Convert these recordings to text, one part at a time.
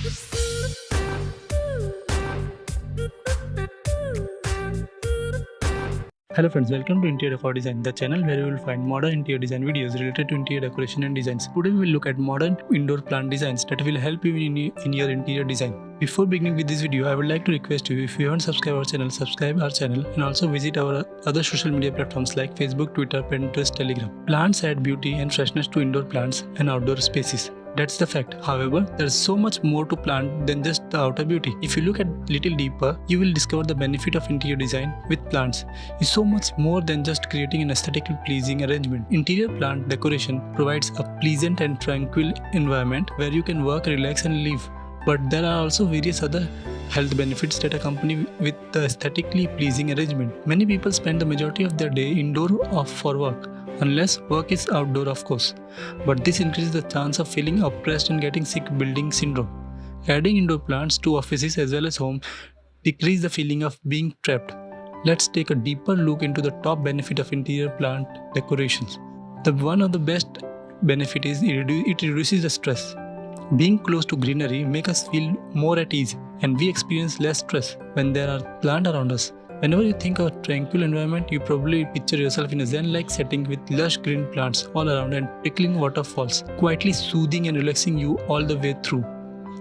Hello friends, welcome to Interior Decor Design, the channel where you will find modern interior design videos related to interior decoration and designs. Today we will look at modern indoor plant designs that will help you in your interior design. Before beginning with this video, I would like to request you, if you haven't subscribed our channel, subscribe our channel and also visit our other social media platforms like Facebook, Twitter, Pinterest, Telegram. Plants add beauty and freshness to indoor plants and outdoor spaces. That's the fact. However, there's so much more to plant than just the outer beauty. If you look at little deeper, you will discover the benefit of interior design with plants is so much more than just creating an aesthetically pleasing arrangement. Interior plant decoration provides a pleasant and tranquil environment where you can work, relax and live. But there are also various other health benefits that accompany with the aesthetically pleasing arrangement. Many people spend the majority of their day indoor or for work, unless work is outdoor of course. But this increases the chance of feeling oppressed and getting sick building syndrome. Adding indoor plants to offices as well as home decrease the feeling of being trapped. Let's take a deeper look into the top benefit of interior plant decorations. One of the best benefit is it reduces the stress. Being close to greenery makes us feel more at ease and we experience less stress when there are plants around us. Whenever you think of a tranquil environment, you probably picture yourself in a zen-like setting with lush green plants all around and trickling waterfalls, quietly soothing and relaxing you all the way through.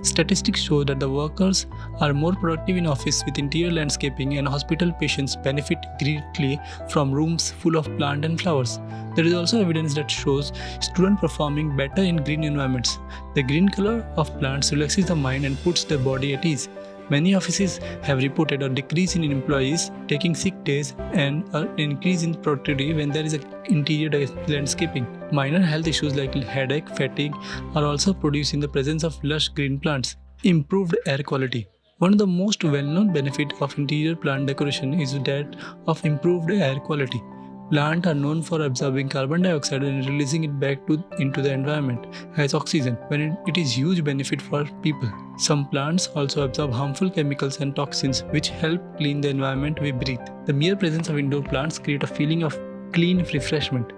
Statistics show that the workers are more productive in office with interior landscaping, and hospital patients benefit greatly from rooms full of plants and flowers. There is also evidence that shows students performing better in green environments. The green color of plants relaxes the mind and puts the body at ease. Many offices have reported a decrease in employees taking sick days and an increase in productivity when there is an interior landscaping. Minor health issues like headache, fatigue are also produced in the presence of lush green plants. Improved air quality. One of the most well-known benefits of interior plant decoration is that of improved air quality. Plants are known for absorbing carbon dioxide and releasing it back into the environment as oxygen, when it is a huge benefit for people. Some plants also absorb harmful chemicals and toxins which help clean the environment we breathe. The mere presence of indoor plants creates a feeling of clean refreshment.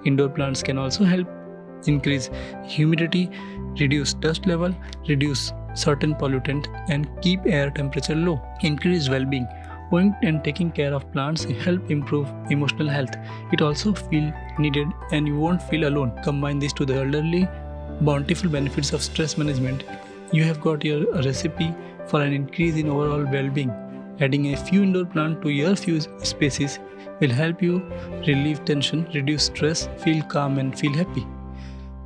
Indoor plants can also help increase humidity, reduce dust level, reduce certain pollutant and keep air temperature low. Increase well-being. Owning and taking care of plants help improve emotional health. It also feel needed and you won't feel alone. Combine this to the elderly bountiful benefits of stress management. You have got your recipe for an increase in overall well-being. Adding a few indoor plants to your few spaces will help you relieve tension, reduce stress, feel calm and feel happy.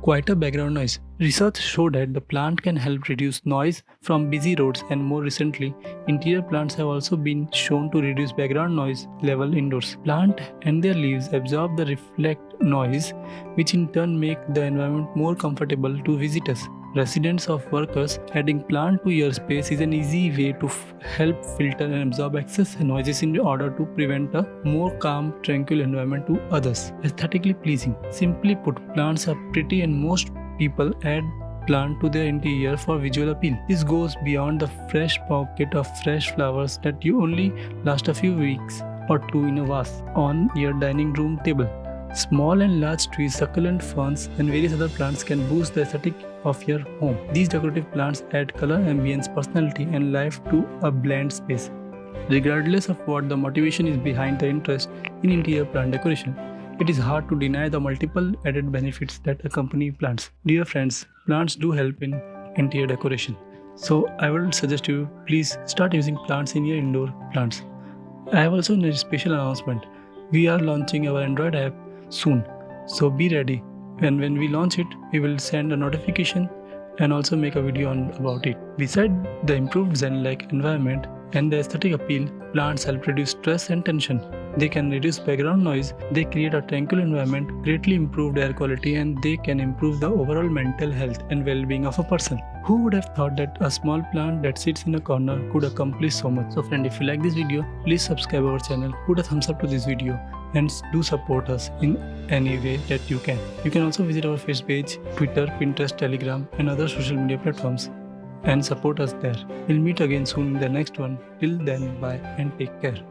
Quieter background noise. Research showed that the plant can help reduce noise from busy roads, and more recently, interior plants have also been shown to reduce background noise level indoors. Plants and their leaves absorb the reflect noise, which in turn make the environment more comfortable to visitors, residents or workers. Adding plant to your space is an easy way to help filter and absorb excess noises in order to prevent a more calm, tranquil environment to others. Aesthetically pleasing. Simply put, plants are pretty and most people add plant to their interior for visual appeal. This goes beyond the fresh pocket of fresh flowers that you only last a few weeks or two in a vase on your dining room table. Small and large trees, succulent ferns and various other plants can boost the aesthetic of your home. These decorative plants add color, ambience, personality and life to a bland space. Regardless of what the motivation is behind the interest in interior plant decoration, it is hard to deny the multiple added benefits that accompany plants. Dear friends, plants do help in interior decoration. So I would suggest you please start using plants in your indoor plants. I have also a special announcement. We are launching our Android app soon. So be ready. And when we launch it, we will send a notification and also make a video about it. Besides the improved zen-like environment and the aesthetic appeal, plants help reduce stress and tension. They can reduce background noise, they create a tranquil environment, greatly improved air quality, and they can improve the overall mental health and well-being of a person. Who would have thought that a small plant that sits in a corner could accomplish so much? So friend, if you like this video, please subscribe our channel, put a thumbs up to this video and do support us in any way that you can. You can also visit our Facebook page, Twitter, Pinterest, Telegram and other social media platforms and support us there. We'll meet again soon in the next one. Till then, bye and take care.